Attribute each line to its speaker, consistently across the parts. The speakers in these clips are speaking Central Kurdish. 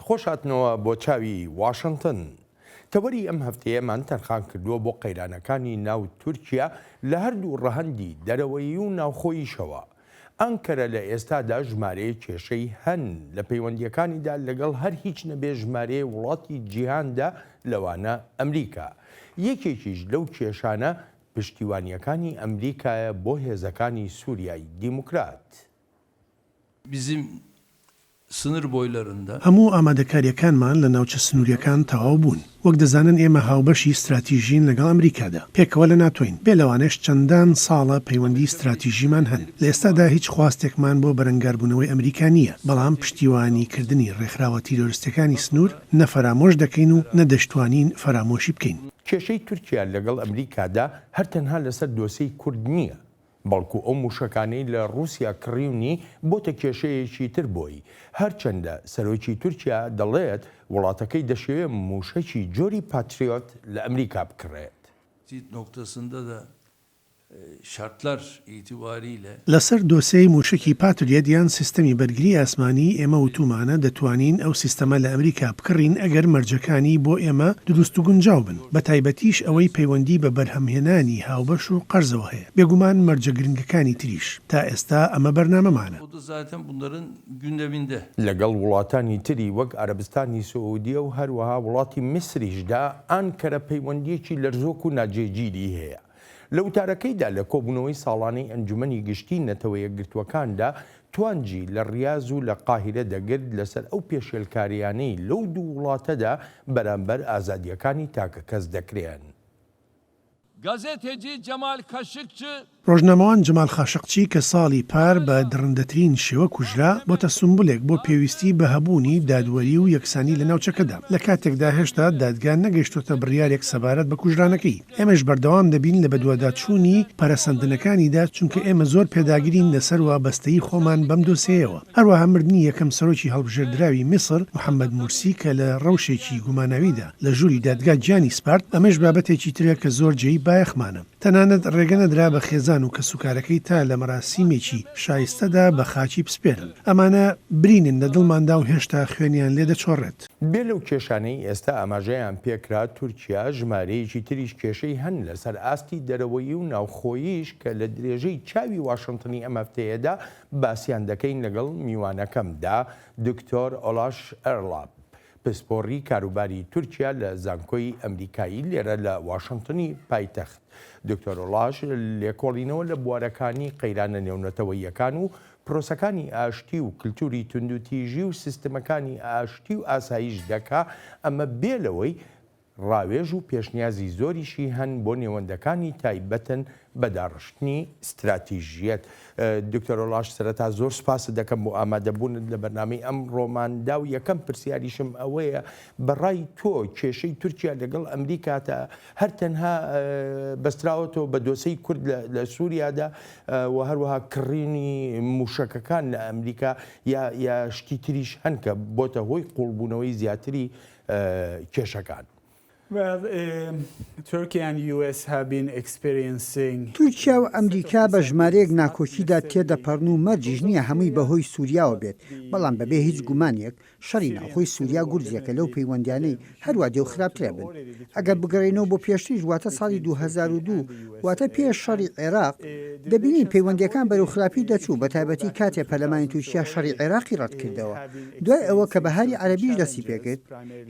Speaker 1: خۆشهاتنەوە بۆ چاوی واشنگتن. تەوەری ئەم هەفتەیەمان تەرخان کردووە بۆ قەیرانەکانی ناو تورکیا لە هەردوو ڕەهەندی دەرەوەیی و ناوخۆییشەوە. ئەنکەرە لە ئێستادا ژمارەیە کێشەی هەن لە پەیوەندیەکانیدا لەگەڵ هەر هیچ نەبێ ژمارەیە وڵاتی جیهاندا لەوانە ئەمریکا. یەکێکیش لەو کێشانە پشتیوانیەکانی ئەمریکایە بۆ هێزەکانی سووریای دیموکرات.
Speaker 2: سنر بۆیلەرندا
Speaker 3: هەموو ئامادەکاریەکانمان لە ناوچە سنووریەکان تەواو بوون. وەک دەزانن ئێمە هاوبەشی استراتیژین لەگەڵ ئەمریکادا پێکەوە لە ناتوین بێ لەوانش چەندان ساڵە پەیوەندی استراتیژیمان هەن. لە ئێستادا هیچ خواستێکمان بۆ بەرەنگاربوونەوەی ئەمریکا نییە، بەڵام پشتیوانیکردنی ڕێکخراوە تیرۆریستەکانی سنوور نەفەرامۆش دەکەین و نەدەشتوانین فەرامۆشی بکەین.
Speaker 1: کێشەی تورکیا لەگەڵ ئەمریکادا هەر تەنها لەسەر دۆسەی کورد نییە، بەڵکو ئەو موشەکانەی لە رووسیا کڕیونی بۆتە کێشەیەکی تر بۆی. هەرچەندە سەرۆکی تورکیا دەڵێت وڵاتەکەی دەشەوێت موشەکی جۆری پاتریۆت لە ئەمریکا بکڕێت.
Speaker 2: noktasında da şartlar itibariyle
Speaker 3: لەسەر دۆسەی موشکی پاتریۆت یان سیستەمی بەرگری ئاسمانی ئێمە وتومانە دەتوانین ئەو سیستەمە لە ئەمریکا بکڕین ئەگەر مەرجەکانی بۆ ئێمە دروست و گونجاو بن. بە تایبەتیش ئەوەی پەیوەندی بە بەرهەمهێنانی هاوبەش و قەرزەوە هەیە، بێگومان مەرجە گرنگەکانی تریش. تا ئێستا ئەمە بەرنامەمانە.
Speaker 1: لەگەڵ وڵاتانی تری وەک عەرەبستانی سعودیە و هەروەها وڵاتی میسریشدا ئانکەرە پەیوەندیەکی لەرزۆک و ناجێگیری هەیە. لە وتارەکەیدا لە کۆبوونەوەی ساڵانەی ئەنجومەنی گشتی نەتەوە یەکگرتووەکاندا توانجی لە ڕیاض و لە قاهیرە دەگرت لەسەر ئەو پێشێلکاریانەی لەو دوو وڵاتەدا بەرامبەر ئازادیەکانی تاکە کەس دەکرێن.
Speaker 2: Gazeteci Cemal Kaşıkçı
Speaker 3: ڕۆژنامەوان جەمال خاشقچی کە ساڵی پار بە درڕندەترین شێوە کوژرا بۆتە سمبولێک بۆ پێویستی بە هەبوونی دادوەری و یەکسانی لە ناوچەکەدا. لە کاتێکدا هێشتا دادگان نەگەیشتۆتە بڕیارێک سەبارەت بە کوژرانەکەی. ئێمەش بەردەوام دەبین لە بەدواداچوونی پەرەسەندنەکانیدا، چونکە ئێمە زۆر پێداگرین لەسەر وابەستەی خۆمان بەم دۆسەیەوە. هەروەها مردنی یەکەم سەرۆکی هەڵبژێردراوی میسر محەممەد مورسی کە لە ڕەوشێکی گوماناویدا لە ژووری دادگا گیانی سپارت، ئەمەش بابەتێکی ترە کە زۆر جێی بایەخمانە. تەنانەت ڕێگەنەدرا بە خێزان و کەسوکارەکەی تا لە مەراسیمێکی شایستەدا بە خاچی بسپێرن. ئەمانە برینن لە دڵماندا و هێشتا خوێنیان لێ دەچۆڕێت.
Speaker 1: بێ لەو کێشانەی ئێستا ئاماژەیان پێکرا تورکیا ژمارەیەکی تریش کێشەی هەن لەسەر ئاستی دەرەوەیی و ناوخۆییش کە لە درێژەی چاوی واشنگتنی ئەم هەفتەیەدا باسییان دەکەین لەگەڵ میوانەکەمدا دکتۆر ئۆلاش ئەرلاپ، پسپۆڕی کاروباری تورکیا لە زانکۆی ئەمریکایی لێرە لە واشنگتنی پایتەخت. دکتۆر ئۆلاش لێکۆڵینەوە لە بوارەکانی قەیرانە نێونەتەوەییەکان و پرۆسەکانی ئاشتی و کللتوری توندوتیژی و سیستەمەکانی ئاشتی و ئاسایش دەکا، ئەمە بێلەوەی ڕاوێژ و پێشنیازی زۆریشی هەن بۆ نێوەندەکانی تایبەتن بەداڕشتنی استراتیژیەت. دکتۆر ئۆلاش سەرەتا زۆر سپاس دەکەم بۆ ئامادەبوونت لە بەرنامەی ئەم ڕۆماندا و یەکەم پرسیاریشم ئەوەیە بەڕای تۆ کێشەی تورکیا لەگەڵ ئەمریکاتە هەر تەنها بەستراوەتەوە بە دۆسەی کورد لە سووریادا و هەروەها کڕینی موشەکەکان لە ئەمریکا یا شتی تریش هەن کە بۆتە هۆی قوڵبوونەوەی زیاتری کێشەکان.
Speaker 4: تورکیا و ئەمریکا بە ژمارەیەک ناکۆکیدا تێدەپەڕن و مەرجیش نییە هەمووی بەهۆی سووریاوە بێت، بەڵام بەبێ هیچ گومانێک شەڕی ناوخۆی سووریا گورجێکە لەو پەیوەندیانەی هەروە دێو خراپترە بن. ئەگەر بگەڕێنەوە بۆ پێشتریش واتە ساڵی 2002 واتە پێش شەڕی عێراق دەبینین پەیوەندیەکان بەرەو خراپی دەچوو، بە تایبەتی کاتێ پەرلەمانی تورکیا شەڕی عێراقی ڕەتکردەوە. دوای ئەوە کە بەهاری عەرەبیش دەستی پێکرد،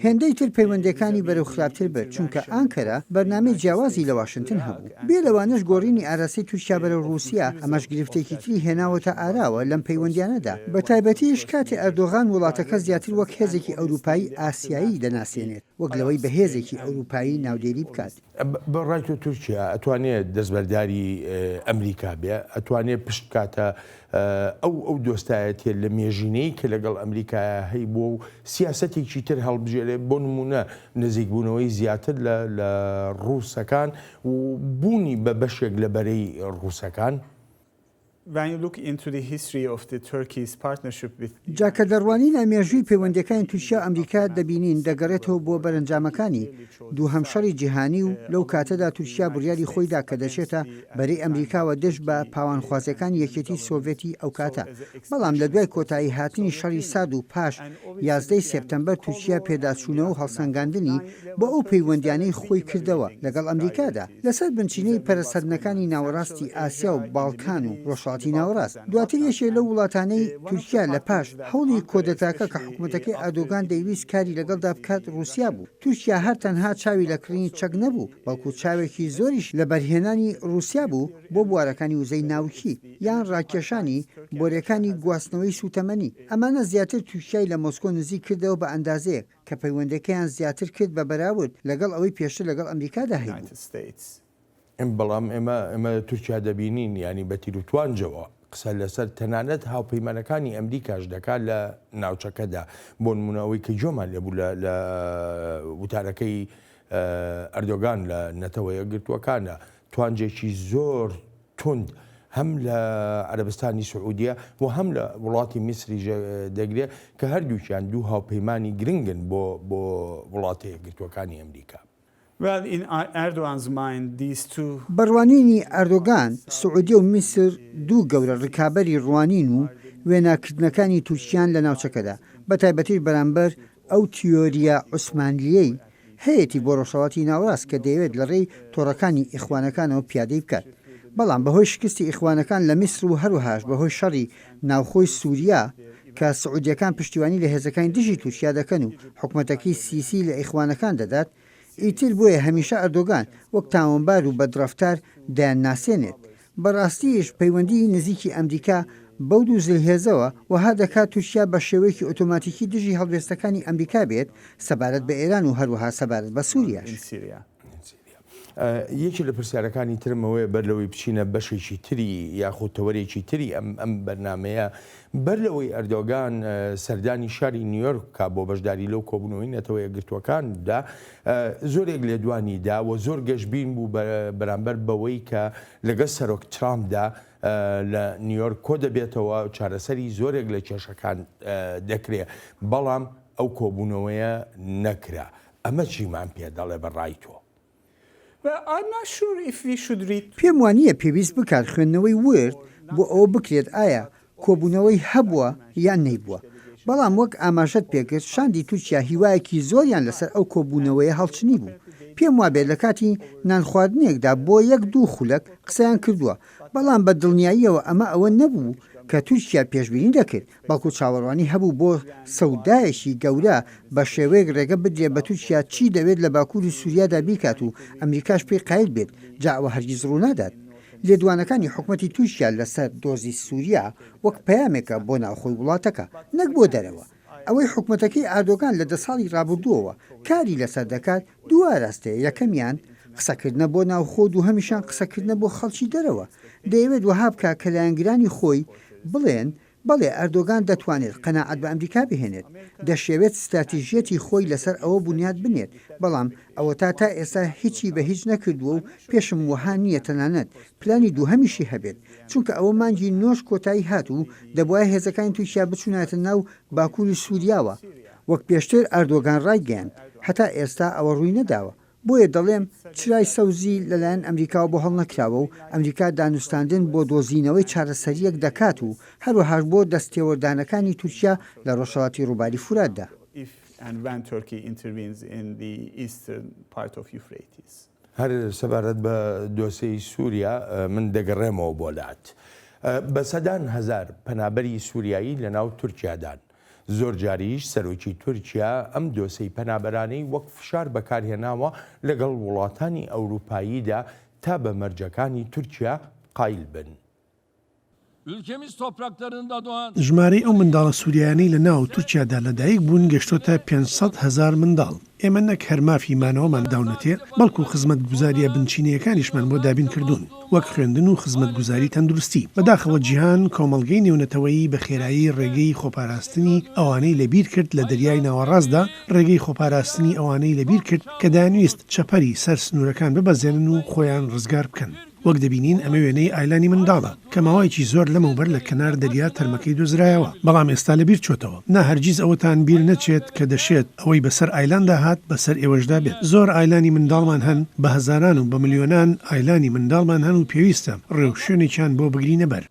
Speaker 4: هێندەی تر پەیوەندیەکانی بەرەو خراپتر بێت، چونکە ئانکەرە بەرنامەی جیاوازی لە واشنگتن هەبوو. بێ لەوانش گۆڕینی ئاراسی تورکیا بەرەو رووسیا ئەمەش گرفتێکی تری هێناوەتە ئاراوە لەم پەیوەندیانەدا، بە تایبەتیش کاتێ ئەردۆغان وڵاتەکە زیاتر وەک هێزێکی ئەوروپایی ئاسیایی دەناسێنێت، وەک لەوەی بە هێزێکی ئەوروپایی ناودێری بکات.
Speaker 1: بەڕای تۆ تورکیا ئەتوانێت دەستبەرداری ئەمریکا بێ، ئەتوانێت پشت کاتە ئەو دۆستایەتێ لە مێژینەی کە لەگەڵ ئەمریکایە هەی بۆ و سیاسەتێکی تر هەڵبژێرێ، بۆ نمونە نزیکبوونەوەی زیاتر لە ڕووسەکان و بوونی بە بەشێک لە بەرەی ڕووسەکان.
Speaker 4: جاکە دەڕوانی نامێژووی پەیوەندیەکانی تووشیا ئەمریکا دەبینین دەگەڕێتەوە بۆ بەرەنجامەکانی دووهەم شەڕی جیهانی و لەو کاتەدا تووشیا بڕیاری خۆیدا کە دەچێتە بەرەی ئەمریکاوە دەست بە پاوانخوازیەکانی یەکێتی سۆڤێتی ئەو کاتە. بەڵام لە دوای کۆتایی هاتنی شەڕی سارد و پاش 11 سپتەمبەر تووشیا پێداچوونەوە و هەڵسەنگاندنی بۆ ئەو پەیوەندیانەی خۆی کردەوە لەگەڵ ئەمریکادا لەسەر بنچینەی پەرەسەندنەکانی ناوەڕاستی ئاسیا و باڵکان و ڕۆژهەڵاتی ناوەڕاست. دواتر یەکێک لەو وڵاتانەی تورکیا لە پاش هەوڵی کۆدەتاکە کە حکوومەتەکەی ئەردۆگان دەیویست کاری لەگەڵدا بکات رووسیا بوو. تورکیا هەر تەنها چاوی لە کڕینی چەک نەبوو، بەڵکو چاوێکی زۆریش لە بەرهێنانی رووسیا بوو بۆ بوارەکانی وزەی ناوکی یان ڕاکێشانی بۆرەکانی گواستنەوەی سوتەمەنی. ئەمانە زیاتر تورکیای لە مۆسکۆ نزیک کردەوە بە ئەندازەیەک کە پەیوەندەکەیان زیاتر کرد بە بەراورد لەگەڵ ئەوەی پێشتر لەگەڵ ئەمریکادا هەیە.
Speaker 1: بەڵام ئێمە تورکیا دەبینین ینی بە تیروتوانجەوە قسە لەسەر تەنانەت هاوپەیمانەکانی ئەمریکاش دەکات لە ناوچەکەدا بۆ نمونەوەی کە جۆمان لێبوو لە وتارەکەی ئەردۆگان لە نەتەوە یەکگرتووەکانە توانجێکی زۆر تند هەم لە عەرەبستانی سعودیە و هەم لە وڵاتی میسری دەگرێت کە هەردووکیان دوو هاوپەیمانی گرنگن بۆ وڵاتە یەکگرتووەکانی ئەمریکا.
Speaker 4: بەڕوانینی ئەردۆگان سعودی و میسر دوو گەورە ڕکابەری ڕوانین و وێناکردنەکانی تووشیان لە ناوچەکەدا بە تایبەتی بەرامبەر ئەو تیۆریە عوسمانلیەی هەیەی بۆ ڕۆژهەڵاتی ناوەڕاست کە دەیەوێت لە ڕێی تۆڕەکانی ئیخوانەکانەوە پیادەی بکات. بەڵام بەهۆی شکستی ئیخوانەکان لە میسر و هەروەهاش بەهۆی شەڕی ناوخۆی سووریا کە سعودیەکان پشتیوانی لە هێزەکانی دژی تووشیا دەکەن و حکوومەتەکەی سیسی لە ئیخوانەکان دەدات، ئیتر بۆیە هەمیشە ئەردۆگان وەک تاوانبار و بەدرەفتار دایان ناسێنێت. بەڕاستیش پەیوەندی نزیکی ئەمریکا بەو دوو زلهێزەوە وەها دەکات تووشیا بە شێوەیەکی ئۆتۆماتیکی دژی هەڵوێستەکانی ئەمریکا بێت سەبارەت بە ئێران و هەروەها سەبارەت بە سووریاش.
Speaker 1: یەکی لە پرسیارەکانی ترمەوەی بەر لەوەی بچینە بەشێکی تری یاخودتەوەرێکی تری ئەم بەرنمەیە بەر لەوەی ئەردۆگان سەردانی شاری نیویۆرکا بۆ بەشداری لەو کۆبوونەوەی نەتەوە یەکگرتووەکاندا زۆرێک لێدوانیدا و زۆر گەشتبین بوو بەرامبەر بەوەی کە لەگەڵ سەرۆک ترامپدا لە نیویۆرک کۆ دەبێتەوە چارەسەری زۆرێک لە کێشەکان دەکرێت، بەڵام ئەو کۆبوونەوەیە نەکرا. ئەمە چیمان پێ دەڵێ بەڕای تۆ؟
Speaker 4: پێم وانییە پێویست بکات خوێندنەوەی ورد بۆ ئەوە بکرێت ئایا کۆبوونەوەی هەبووە یان نەیبووە. بەڵام وەک ئاماژەت پێکرد شاندی تورکیا هیوایەکی زۆریان لەسەر ئەو کۆبوونەوەیە هەڵچنی بوو. پێم وابێت لە کاتی نانخواردنێکدا بۆ یەک دوو خولەک قسەیان کردووە، بەڵام بە دڵنیاییەوە ئەوە نەبوو کە تورکیا پێشبینی دەکرد، بەڵکو چاوەڕوانی هەبوو بۆ سەودایەکی گەورە بە شێوەیەک ڕێگە بدرێت بە تورکیا چی دەوێت لە باکووری سووریادا بیکات و ئەمریکاش پێی قایل بێت، جا ئەوە هەرگیز ڕوو نادات. لێدوانەکانی حکوومەتی تورکیا لەسەر دۆزی سووریا وەک پەیامێکە بۆ ناوخۆی وڵاتەکە نەک بۆ دەرەوە. ئەوەی حکوومەتەکەی ئاردۆگان لە 10 ساڵی ڕابردووەوە کاری لەسەر دەکات دوو ئاراستەیە. یەکەمیان قسەکردنە بۆ ناوخۆ و هەمیشان قسەکردنە بۆ خەڵکی دەرەوە. دەیەوێت وەها بکات کە لایەنگرانی خۆی بڵێن بەڵێ ئەردۆگان دەتوانێت قەناعەت بە ئەمریکا بهێنێت، دەشێوێت ستراتیژیەتی خۆی لەسەر ئەوە بنیاد بنێت، بەڵام ئەوە تا ئێستا هیچی بە هیچ نەکردووە و پێشم وەها نییە تەنانەت پلانی دووهەمیشی هەبێت، چونکە ئەوە مانگی نۆش کۆتایی هات و دەبواە هێزەکانی تورکیا بچوناتە ناو باکووری سووریاوە وەک پێشتر ئەردۆگان ڕایگەیاند. هەتا ئێستا ئەوە ڕووی نەداوە. بۆیە دەڵێم چرای سەوزی لەلایەن ئەمریکا بۆ هەڵ نەکراوە و ئەمریکا دانوستاندن بۆ دۆزینەوەی چارەسەریەک دەکات و هەروەهاش بۆ دەستێوەردانەکانی تورکیا لە ڕۆژهەڵاتی ڕووباری فوراتدا.
Speaker 1: هەر سەبارەت بە دۆسەی سووریا من دەگەڕێمەوە بۆ لات. بە سەدان هەزار پەنابەری سووریایی لە ناو تورکیادان. زۆر جاریش سەرۆکی تورکیا ئەم دۆسەی پەنابەرانەی وەک فشار بەکارهێناوە لەگەڵ وڵاتانی ئەوروپاییدا تا بە مەرجەکانی تورکیا قایل بن.
Speaker 3: ژمارەی ئەو منداڵە سووریانی لە ناو تورکیادا لەدایک بوون گەشتۆتە 500,000 منداڵ. ئێمە نەک هەرمافی مانەوەمان داونەتێ، بەڵکو خزمەت گوزاریە بنچینەکانیشمان بۆ دابین کردوون، وەک خوێندن و خزمەت گوزاری تەندروستی. بەداخەوە جیهان کۆمەڵگەی نێونەتەوەیی بە خێرایی ڕێگەی خۆپاراستنی ئەوانەی لەبیر کرد لە دەریای ناوەڕاستدا، ڕێگەی خۆپاراستنی ئەوانەی لەبیر کرد کە دانویست چەپەری سەر سنوورەکان ببەزێنن و خۆیان ڕزگار بکەن. وەک دەبینین ئەمە وێنەی ئایلانی منداڵە کە ماوەیەکی زۆر لەمەوبەر لە کەنار دەریا تەرمەکەی دۆزرایەوە بەڵام ئێستا لەبیر چۆتەوە نا هەرگیز ئەوەتان بیر نەچێت کە دەشێت ئەوەی بەسەر ئایلاندا هات بەسەر ئێوەشدا بێت زۆر ئایلانی منداڵمان هەن بە هەزاران و بە ملیۆنان ئایلانی منداڵمان هەن و پێویستە ڕێو شوێنێکیان بۆ بگرینە بەر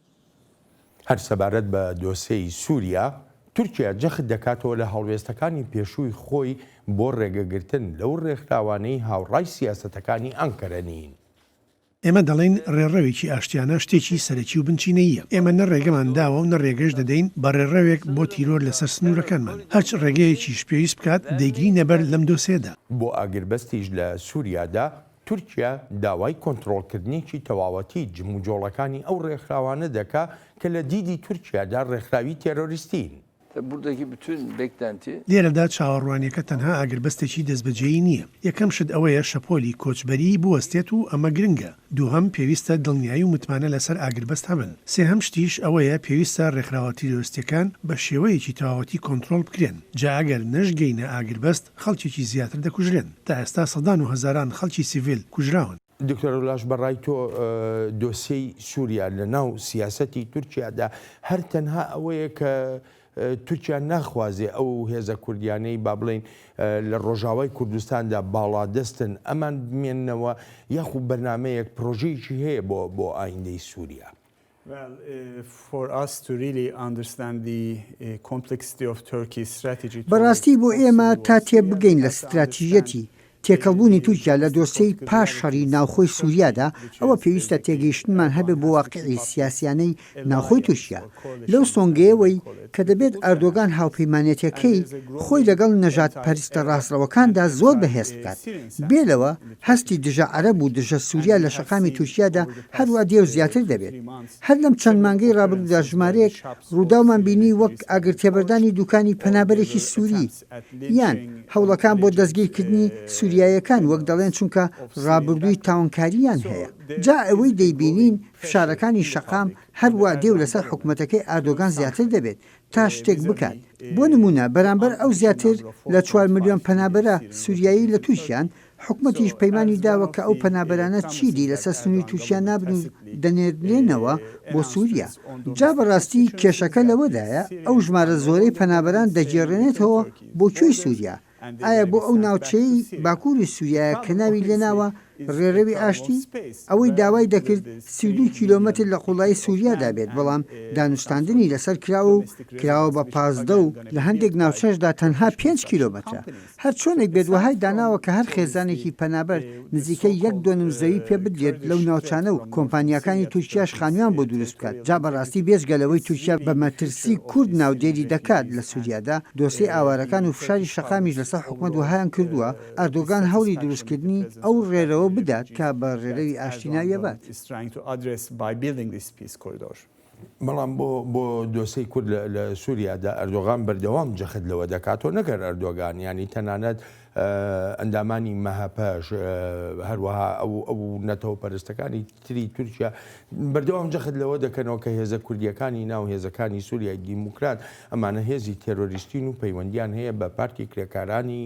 Speaker 1: هەر سەبارەت بە دۆسەی سووریا تورکیا جەخت دەکاتەوە لە هەڵوێستەکانی پێشووی خۆی بۆ ڕێگەگرتن لەو ڕێکخراوانەی هاوڕای سیاسەتەکانی ئەنکەرە نین.
Speaker 3: ئێمە دەڵێن ڕێڕەوێکی ئاشتیانە شتێکی سەرەکی و بنچینەیە ئێمە نە ڕێگەمان داوە و نە ڕێگەش دەدەین بە ڕێڕەوێک بۆ تیرۆر لەسەر سنوورەکانمان هەرچ ڕێگەیەکیش پێویست بکات دەیگرینە بەر لەم دۆسێدا
Speaker 1: بۆ ئاگربەستیش لە سووریادا تورکیا داوای کۆنتڕۆڵکردنێکی تەواوەتی جموجۆڵەکانی ئەو ڕێکخراوانە دەکا کە لە دیدی تورکیادا ڕێکخراوی تێرۆریستین.
Speaker 2: Buradaki bütün beklenti
Speaker 3: لێرەدا چاوەڕوانیەکە تەنها ئاگربەستێکی دەستبەجێی نییە یەکەم شت ئەوەیە شەپۆلی کۆچبەری بوەستێت و ئەمە گرنگە دووهەم پێویستە دڵنیایی و متمانە لەسەر ئاگربەست هەبن سێهەم شتیش ئەوەیە پێویستە ڕێکخراوەتی دۆستیەکان بە شێوەیەکی تەواوەتی کۆنتڕۆڵ بکرێن جا ئەگەر نەشگەینە ئاگربەست خەڵکێکی زیاتر دەکوژرێن تا ئێستا سەدان و هەزاران خەڵکی سیڤیل کوژراون.
Speaker 1: دکتۆر ولاش بەڕای تۆ دۆسیەی سووریا لە ناو سیاسەتی تورکیادا هەر تەنها ئەوەیە کە تورکیا ناخوازێ ئەو هێزە کوردیانەی با بڵین لە ڕۆژاوای کوردستاندا باڵادەستن ئەمان بمێننەوە یاخو بەرنمەیەک پرۆژەیەکی هەیە بۆ ئایندەی سووریا.
Speaker 4: بەڕاستی بۆ ئێمە تا تێبگەین لە استراتیژەتی تێکەڵبوونی تورکیا لە دۆسەی پاش شەڕی ناوخۆی سووریادا ئەوە پێویستە تێگەیشتنمان هەبێ بۆ واقعی سیاسیانەی ناوخۆی تورکیا لەو سۆنگەیەوەی کە دەبێت ئەردۆگان هاوپەیمانێتەکەی خۆی لەگەڵ نەژاد پەرستە ڕاستەوەکاندا زۆر بەهێز بکات بێلەوە هەستی دژە عەرەب و دژە سووریا لە شەقامی تورکیادا هەروە دێو زیاتر دەبێت هەر لەم چەند مانگەی ڕابردوودا ژمارەیەک ڕووداومان بینی وەک ئاگرتێبەردانی دوکانی پەنابەرێکی سووری یان هەوڵەکان بۆ دەستگیرکردنی سووریایەکان وەک دەڵێن چونکە ڕابردووی تاوانکاریان هەیە جا ئەوەی دەیبینین فشارەکانی شەقام هەروە دێو لەسەر حکوومەتەکەی ئاردۆگان زیاتر دەبێت تا شتێک بکات بۆ نمونە بەرامبەر ئەو زیاتر لە 4 ملیۆن پەنابەرە سووریایی لە تووشیان حکوومەتیش پەیمانی داوە کە ئەو پەنابەرانە چیدی لەسەر سنووری تووشیان نابن و دەنێرێنەوە بۆ سووریا جا بەڕاستی کێشەکە لەوەدایە ئەو ژمارە زۆرەی پەنابەران دەگێڕێنێتەوە بۆ کوێی سووریا ئایا بۆ ئەو ناوچەی باکووری سووریایە کە ناوی لێناوە ڕێڕەوی ئاشتی ئەوەی داوای دەکرد 32 کیلۆمەتر لە قوڵای سووریادا بێت بەڵام دانوستاندنی لەسەر کراوە بە پازدە و لە هەندێک ناوچەشدا تەنها 5 کیلۆمەترە هەر چۆنێک بێت وهای داناوە کە هەر خێزانێکی پەنابەر نزیکەی 1.5 زەوی پێ بدرێت لەو ناوچانە و کۆمپانیەکانی تورکیاش خانویان بۆ دروست بکات جا بەڕاستی بێژگەلەوەی تورکیا بە مەترسی کورد ناودێری دەکات لە سووریادا دۆسی ئاوارەکان و فشاری شەقامیش لەسەر حکوومەت وهایان کردووە ئەردۆگان هەوڵی دروستکردنی ئەو ڕێرەوە بدات کە بە ڕێرەوی ئاشتیناویە بات.
Speaker 1: بەڵام بۆ دۆسەی کورد لە سووریادا ئەردۆغان بەردەوام جەخت لەوە دەکاتەوە نەکرد ئەردۆگان ینی تەنانەت ئەندامانی مەهەپەش هەروەها ئەو نەتەوە پەرستەکانی تری تورکیا بەردەوام جەخت لەوە دەکەنەوە کە هێزە کوردیەکانی ناو هێزەکانی سووریای دیموکرات ئەمانە هێزی تێرۆریستین و پەیوەندیان هەیە بە پارتی کرێکارانی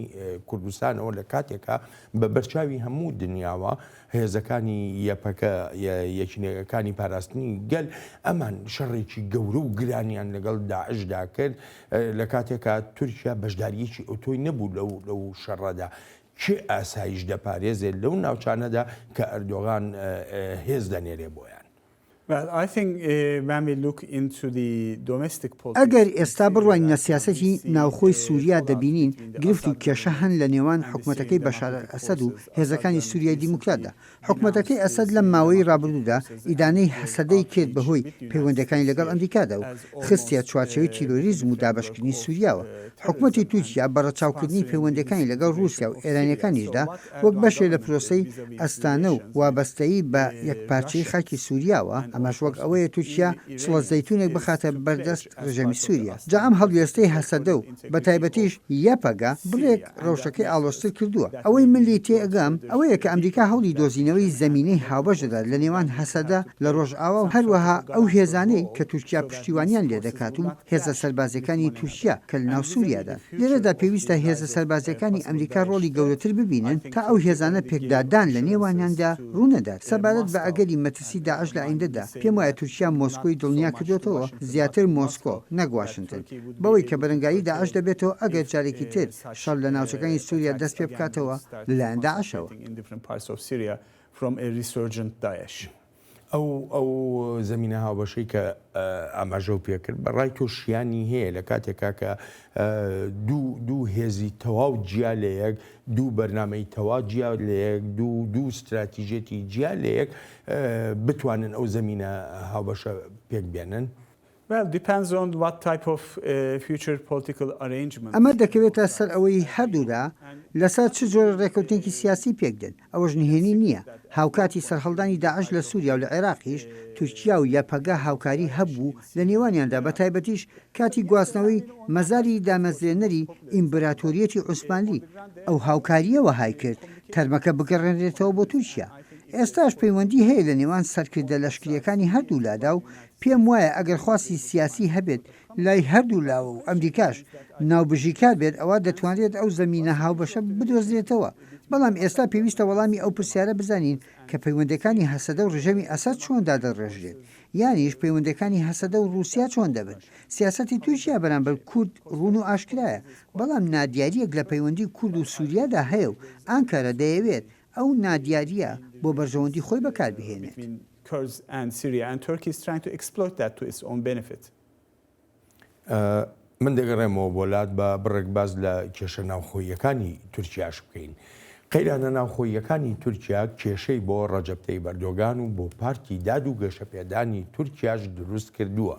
Speaker 1: کوردستانەوە لە کاتێکە بە بەرچاوی هەموو دنیاوە هێزەکانی یەپەکە یەکینەکانی پاراستنی گەل ئەمان شەڕێکی گەورە و گرانیان لەگەڵ داعشدا کرد لە کاتێکە تورکیا بەشداریەکی ئۆتۆی نەبوو لەو شەڕەدا چه ئاسایش دەپارێزێت لەو ناوچانەدا کە ئەردۆغان هێز دەنێرێ بۆیان.
Speaker 4: ئەگەر ئێستا بڕوانین لە سیاسەتی ناوخۆی سووریا دەبینین گرفت و کێشە هەن لە نێوان حکوومەتەکەی بەشار ئەسەد و هێزەکانی سووریای دیموکراتدا حکوومەتەکەی ئەسەد لە ماوەی ڕابردوودا ئیدانەی هەسەدەی کرد بەهۆی پەیوەندەکانی لەگەڵ ئەمریکادا و خستە چوارچەوەی تیرۆریزم و دابەشکردنی سووریاوە حکوومەتی تورکیا بە ڕەچاوکردنی پەیوەندەکانی لەگەڵ رووسیا و ئێرانیەکانیشدا وەک بەشێ لە پرۆسەی ئەستانە و وابەستەیی بە یەکپارچەی خاکی سووریاوە ئەمەش وەک ئەوەیە تورکیا سڵە زەیتونێک بخاتە بەردەست ڕژەمی سووریا. جا ئەم هەڵوێستەی هەسەدە و بە تایبەتیش یەپەگا بڵێک ڕەوشەکەی ئاڵۆستر کردووە. ئەوەی من لێ تێئەگەم ئەوەیە کە ئەمریکا هەوڵی دۆزینەوەی زەمینەی هاوبەشدەدا لە نێوان هەسەدا لە ڕۆژئاوا و هەروەها ئەو هێزانەی کە تورکیا پشتیوانیان لێ دەکات و هێزە سەربازەکانی تورکیا کە لە ناو سووریادا. لێرەدا پێویستە هێزە سەربازەکانی ئەمریکا ڕۆڵی گەورەتر ببینن تا ئەو هێزانە پێکدادان لە نێوانیاندا ڕوونەدات. سەبارەت بە ئەگەری مەترسی داعش لە ئایندەدا پێم وایە تورکیا مۆسکۆی دڵنیا کردوێتەوە زیاتر مۆسکۆ نەک واشنگتن بەوەی کە بەرەنگایی داعش دەبێتەوە ئەگەر جارێکی تر شەڕ لە ناوچەکانی سووریا دەست پێ بکاتەوە لەلایەن داعشەوە.
Speaker 1: ئەو زمینە هاوبەشەی کە ئاماژە و پێکرد بەڕای تۆشیانی هەیە لە کاتێکا کە دوو هێزی تەواو جیا لە یەک دوو بەرنامەی تەوا جیا لە یەک دوو استراتیژێتی جیا لە یەک بتوانن ئەو زمینە هاوبەشە پێک بێنن.
Speaker 4: ئەمە دەکەوێتە سەر ئەوەی هەردوودا لەسەر چ جۆر ڕێکەوتێکی سیاسی پێکدەن. ئەوەش نهێنی نییە. هاوکاتی سەرهەڵدانی داعش لە سووریا و لە عێراقیش تورکیا و یەپەگا هاوکاری هەبوو لە نێوانیاندا بە تایبەتیش کاتی گواستنەوەی مەزاری دامەزرێنەری ئیمپراتۆریەتی عوسمانی ئەو هاوکاریەوە های کرد تەرمەکە بگەڕێنرێتەوە بۆ تورکیا. ئێستاش پەیوەندی هەیە لە نێوان سەرکردە لەشکریەکانی هەردوو لادا و پێم وایە ئەگەر خواستی سیاسی هەبێت لای هەردوو لاوە و ئەمریکاش ناوبژیکار بێت ئەوە دەتوانێت ئەو زمینە هاوبەشە بدۆزرێتەوە. بەڵام ئێستا پێویستە وەڵامی ئەو پرسیارە بزانین کە پەیوەندەکانی هەسەدە و ڕژەمی ئەسەد چۆن دادەڕێژرێت یانیش پەیوەندەکانی هەسەدە و رووسیا چۆن دەبن. سیاسەتی تورکیا بەرامبەر کورد ڕوون و ئاشکرایە بەڵام نادیاریەک لە پەیوەندی کورد و سووریادا هەیە و ئانکارە دەیەوێت ئەو نادیاریە بۆ بەرژەوەندی خۆی بەکاربهێنێت.
Speaker 1: من دەگەڕێمەوە بۆلات بە بڕێکباز لە کێشە ناوخۆییەکانی تورکیاش بکەین. قەیرانە ناوخۆییەکانی تورکیا کێشەی بۆ ڕەجەب تەیب ئەردۆغان و بۆ پارتی داد و گەشەپێدانی تورکیاش دروست کردووە.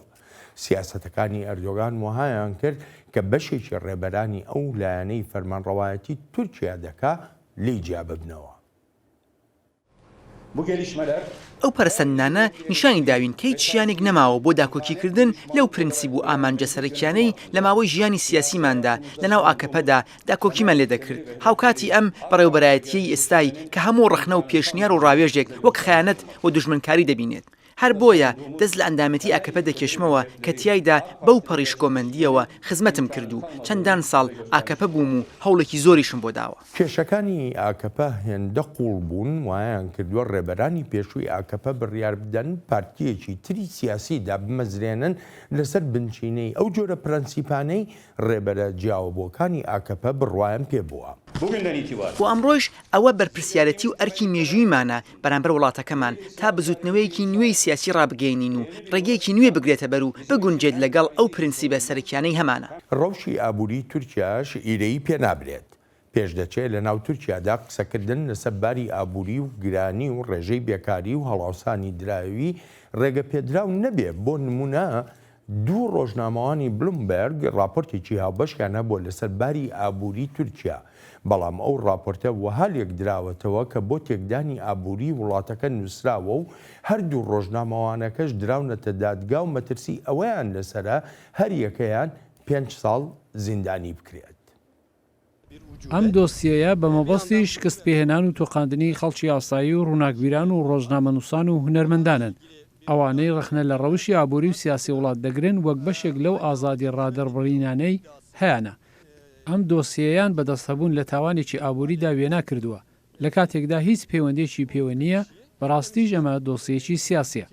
Speaker 1: سیاسەتەکانی ئەردۆغان وهایان کرد کە بەشێکی ڕێبەرانی ئەو لایەنەی فەرمانڕەوایەتی تورکیا دەکا لی جیا ببنەوە.
Speaker 5: ئەو پەرسەندانە نیشانی داوین کەی چیانێک نەماوە بۆ داکۆکیکردن لەو پرینسیب و ئامانجە سەرەکیانەی لە ماوەی ژیانی سیاسیماندا لەناو ئاکەپەدا داکۆکیمان لێ دەکرد. هاوکاتی ئەم بەڕێوەبەرایەتیەی ئێستای کە هەموو ڕەخنە و پێشنیار و ڕاوێژێک وەک خەیانەت و دوژمنکاری دەبینێت. هەر بۆیە دەست لە ئەندامەتی ئاکەپە دەکێشمەوە کە تیایدا بەو پەڕیش کۆمەندیەوە خزمەتم کردو چەندان ساڵ ئاکەپە بووم و هەوڵێکی زۆریشم بۆ داوە.
Speaker 1: کێشەکانی ئاکەپە هێندە قوڵ بوون وایان کردووە ڕێبەرانی پێشووی ئاکەپە بڕیار بدەن پارتیەکی تری سیاسیدا بمەزرێنن لەسەر بنچینەی ئەو جۆرە پرەنسیپانەی ڕێبەرە جیاوابۆکانی ئاکەپە بڕوایان پێبووە.
Speaker 5: بۆ ئەمڕۆژ ئەوە بەرپرسیارەتی و ئەرکی مێژوویمانە بەرامبەر وڵاتەکەمان تا بزوتنەوەیەکی نوێی سیاسی ڕابگەینین و ڕێگەیەکی نوێ بگرێتە بەر و بگونجێت لەگەڵ ئەو پرینسیبە سەرەکیانەی هەمانە.
Speaker 1: ڕەوشی ئابووری تورکیاش ئیرەی پێنابرێت. پێش دەچێت لە ناو تورکیادا قسەکردن لەسەر باری ئابووری و گرانی و ڕێژەی بێکاری و هەڵاوسانی دراوی ڕێگە پێدراو نەبێ. بۆ نمونە دوو ڕۆژنامەوانی بلومبەرگ راپۆرتێکی هاوبەشیان هەبووە لەسەر باری ئابووری تورکیا. بەڵام ئەو راپۆرتە وەها لێک دراوەتەوە کە بۆ تێکدانی ئابووری وڵاتەکە نووسراوە و هەردوو ڕۆژنامەوانەکەش دراونەتە دادگا و مەترسی ئەوەیان لەسرە هەر یەکەیان 5 ساڵ زیندانی بکرێت.
Speaker 6: ئەم دۆسیەیە بە مەبەستی شکست پێهێنان و تۆقاندنی خەڵکی ئاسایی و ڕووناکبیران و ڕۆژنامەنووسان و هونەرمەندانن. ئەوانەی ڕخنە لە ڕەوشی ئابووری و سیاسی وڵات دەگرن وەک بەشێک لەو ئازادی ڕادەربڕینانەی هەیەە. ئەم دۆسیەیان بەدەستهبوون لە تاوانێکی ئابووریدا وێنا کردووە لە کاتێکدا هیچ پەیوەندێکی پێوە نییە بەڕاستیش ئەمە دۆسیەکی سیاسیە.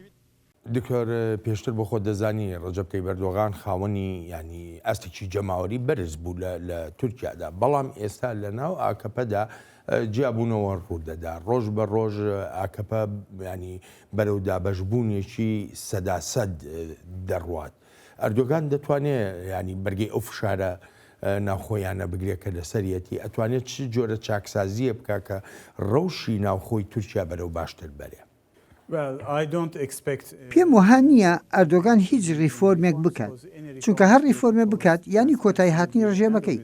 Speaker 1: دکتۆر پێشتر بۆ خۆ دەزانی ڕەجەب تەیب ئەردۆغان خاوەنی ینی ئەستێکی جەماوەری بەرز بوو لە تورکیادا بەڵام ئێستا لە ناو ئاکەپەدا جیابوونەوە ڕوودەدا ڕۆژ بە ڕۆژ ئاکەپە ینی بەرەو دابەشبوونێکی سەداسەد دەڕوات. ئەردۆغان دەتوانێت ینی بەرگەی ئەو فشارە ناوخۆیانە بگرێت کە لەسەرەتی ئەتوانێت چ جۆرە چاکسازیە بکە کە ڕەوشی ناوخۆی تورکیا بەرەو باشتر بەرێ.
Speaker 4: پێم وها نییە ئەردۆغان هیچ ریفۆرمێک بکات چونکە هەر ریفۆرمێ بکات ینی کۆتایی هاتنی ڕژێمەکەی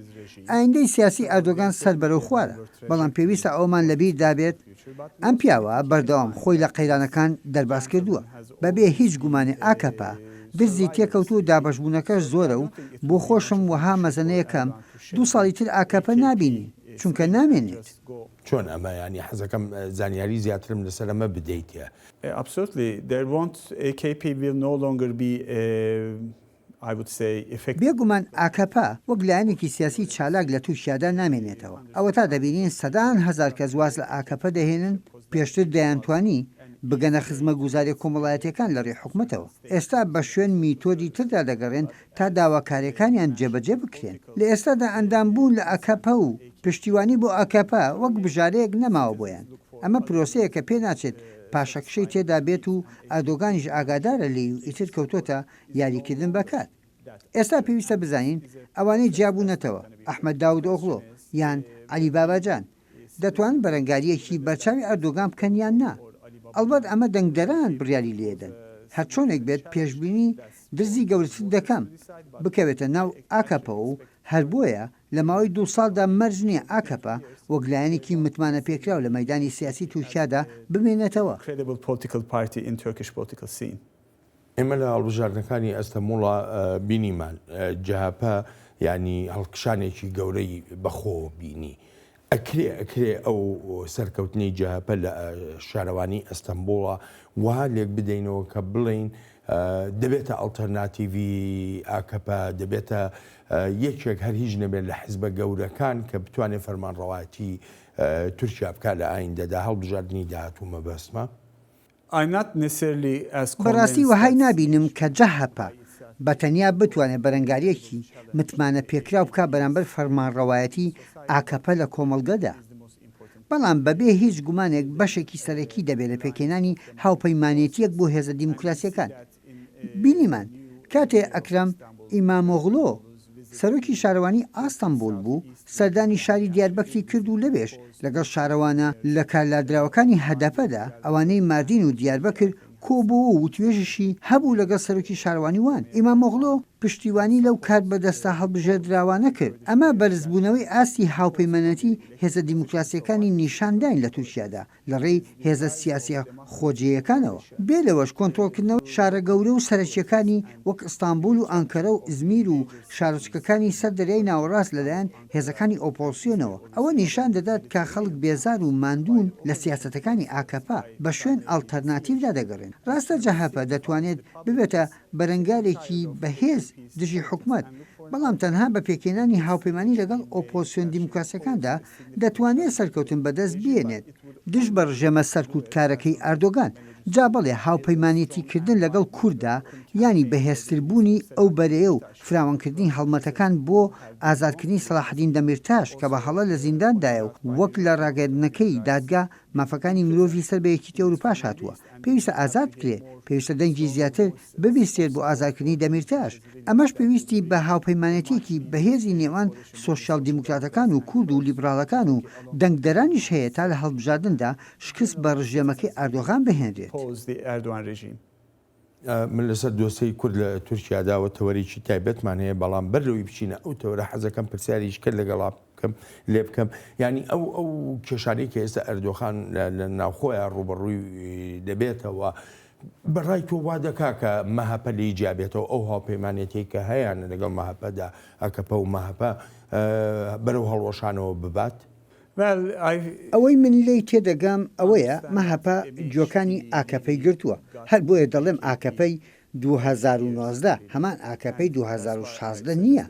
Speaker 4: ئایندەی سیاسی ئەردۆگان سەر بەرەو خوارە بەڵام پێویستە ئەومان لەبیر دابێت ئەم پیاوە بەردەوام خۆی لە قەیرانەکان دەرباز کردووە بەبێ هیچ گومانی ئاکەپا دزی تێکەوت و دابەشبوونەکەش زۆرە و بۆ خۆشم وەها مەزەنەیەکەم 2 ساڵی تر ئاکەپە نبینی چونکە نامێنێت
Speaker 1: چۆن ئەمە ینی حەزەکەم زانیاری زیاترم لەسەر ئەمە بدەیتە.
Speaker 7: Absolutely. There won't AKP will no longer be I would say effective.
Speaker 4: بێگومان ئاکەپا وەک لایەنێکی سیاسی چالاک لە تووشیادا نامێنێتەوە ئەوە تا دەبینین سەدان هزار کەس واز لە ئاکەپە دەهێنن پێشتر دەیانتوانی بگەنە خزمە گوزاری کۆمەڵایەتەکان لە ڕێ حکومەتەوە ئێستا بە شوێن میتۆدی تردا دەگەڕێن تا داواکاریەکانیان جێبەجێ بکرێن لە ئێستادا ئەندامبوون لە ئاکەپە و پشتیوانی بۆ ئاکەپە وەک بژارەیەک نەماوە بۆیان ئەمە پرۆسەیە کە پێ ناچێت پاشەکشەی تێدا بێت و ئەردۆگانیش ئاگادارە لێ و ئیتر کەوتۆتە یاریکردن بەکات ئێستا پێویستە بزانین ئەوانەی جیابوونەتەوە ئەحمەد داود ئۆغڵۆ یان عەلی باباجان دەتوانن بەرەنگاریەکی بەرچاوی ئەردۆگان بکەن یان نا ئەلبەت ئەمە دەنگدەران بڕیاری لێدەن هەر چۆنێک بێت پێشبینی درزی گەورەتر دەکەم بکەوێتە ناو ئاکەپەوە و هەر بۆیە لە ماوەی 2 ساڵدا مەرج نییە ئاکەپە وەک لایەنێکی متمانە پێکراو لە مەیدانی سیاسی تورکیادا بمێنێتەوە.
Speaker 1: ئێمە لە هەڵبژاردنەکانی ئەستەموڵە بینیمان جەهاپە ینی هەڵکشانێکی گەورەی بەخۆ بینی. ئەکرێ ئەو سەرکەوتنی جەهاپە لە شارەوانی ئەستەمبوڵە وا لێک بدەینەوە کە بڵین دەبێتە ئەڵتەرناتیڤی ئاکەپە دەبێتە یەکێک هەر هیچ نەبێت لە حیزبە گەورەکان کە بتوانێت فەرمانڕەواتی تورکیا بکات لە ئایندەدا هەڵبژاردننی داهاتوو مەبەستمە.
Speaker 4: بەڕاستی وەهای نابینم کە جەهاپە بە تەنیا بتوانێت بەرەنگاریەکی متمانە پێکراو بکە بەرامبەر فەرمانڕەوایەتی ئاکەپە لە کۆمەڵگەدا بەڵام بەبێ هیچ گومانێک بەشێکی سەرەکی دەبێت لە پێکێنانی هاوپەیمانێتیەک بۆ هێزە دیموکراسیەکان بینیمان کاتێ ئەکرەم ئیمامۆغڵۆ سەرۆکی شارەوانی ئاستەمبول بوو سەردانی شاری دیاربەکری کرد و لەبێش لەگەڵ شارەوانە لە کارلادراوەکانی هەدەپەدا ئەوانەی ماردین و دیاربەکر کۆبوو و توێژشی هەبوو لەگەڵ سەرۆکی شارەوانی وان ئیمامۆغڵۆ پشتیوانی لەو کار بەدەستە هەڵبژێردراوانە کرد ئەمە بەرزبوونەوەی ئاستی هاوپەیمانەتی هێزە دیموکراسیەکانی نیشانداین لە تورکیادا لە ڕێی هێزە سیاسیە خۆجیەکانەوە بێ لەوەش کۆنتڕۆلکردنەوە شارە گەورە و سەرەکیەکانی وەک ئستانبول و ئەنکەرە و ئزمیر و شارچکەکانی سەر دەریای ناوەڕاست لەلایەن هێزەکانی ئۆپۆزسیۆنەوە ئەوە نیشان دەدات کە خەڵک بێزار و ماندوون لە سیاسەتەکانی ئاکەپا بە شوێن ئەڵتەرناتیڤدا دەگەڕێن ڕاستە جەهاپە دەتوانێت ببێتە بەرەنگارێکی بەهێز دژی حکومت بەڵام تەنها بە پێکێنانی هاوپەیمانی لەگەڵ ئۆپۆزسیۆن دیموکراسیەکاندا دەتوانێت سەرکەوتن بەدەست بێنێت دژ بە ڕژێمە سەرکوتکارەکەی ئەردۆگان جا بەڵێ هاوپەیمانێتیکردن لەگەڵ کووردا ینی بەهێزتربوونی ئەو بەرەیە و فراوانکردنی هەڵمەتەکان بۆ ئازادکردنی سەلاحەدین دەمیرتاش کە بە هەڵە لە زینداندایە و وەک لە ڕاگەاندنەکەی دادگا مافەکانی مرۆڤی سەر بە یەکیتی ئەوروپاش هاتووە پێویستە ئازاد بکرێت پێویستە دەنگی زیاتر ببیستێت بۆ ئازادکردنی دەمیرتاش ئەمەش پێویستی بە هاوپەیمانەتێکی بەهێزی نێوان سۆشیال دیموکراتەکان و کورد و لیبراڵەکان و دەنگدەرانیش هەیە تا لە هەڵبژاردندا شکست بە ڕژێمەکەی ئەردۆغان بهێنرێت.
Speaker 1: من لەسەر دۆسەی کورد لە تورکیاداوە تەوەریکی تایبەتمان هەیە بەڵام بەرەوەی بچینە ئەو تەوەرە حەزەکەم پرسیاریش کرد لەگەڵا بکەم لێ بکەم ینی ئەو کێشانەی کە ئێستا ئەردۆخان لە ناوخۆیان ڕوبەڕووی دەبێتەوە بەڕای تۆ وا دەکا کە مەهەپە لی جیابێتەوە ئەو هاوپەیمانێتی کە هەیەیان لەگەڵ مەهەپەدا ئەکەپە و مەهەپە بەرەو هەڵوەشانەوە ببات.
Speaker 4: ئەوەی من لی تێدەگەم ئەوەیە مەهەپە جۆکانی ئاکەپەی گرتووە هەر بۆیە دەڵێم ئاکەپەی 2019 هەمان ئاکەپەی 2016 نییە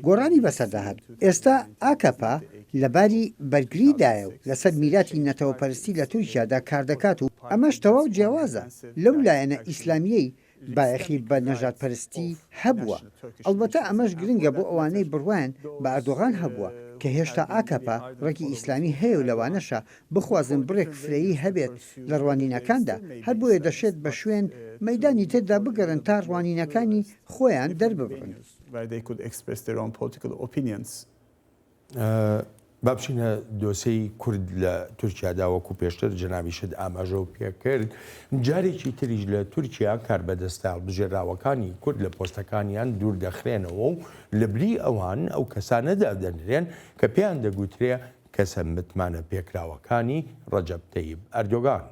Speaker 4: گۆڕانی بەسەرداهات ئێستا ئاکەپە لەباری بەرگریدایە و لەسەر میراتی نەتەوەپەرستی لە تورکیادا کار دەکات و ئەمەش تەواو جیاوازە لەو لایەنە ئیسلامیەی بایەخی بە نەژادپەرستی هەبووە ئەلبەتە ئەمەش گرنگە بۆ ئەوانەی بڕوایان بە ئەردۆغان هەبووە کە هێشتا ئاکەپە ڕێکی ئیسلامی هەیە و لەوانەشە بخوازن بڕێک فرەیی هەبێت لە ڕوانینەکاندا هەر بۆیە دەشێت بە شوێن مەیدانی تێدا بگەڕن تا ڕوانینەکانی خۆیان دەرببڕن.
Speaker 1: بابشینە دۆسەی کورد لە تورکیادا وەکو پێشتر جەنابیشت ئاماژە و پێکرد جارێکی تریش لە تورکیا کاربەدەستە هەڵبژێراوەکانی کورد لە پۆستەکانیان دوور دەخرێنەوە و لە بری ئەوان ئەو کەسانەدا دەنرێن کە پێیان دەگوترێ کەسە متمانە پێکراوەکانی ڕەجەب تەیب ئەردۆغان.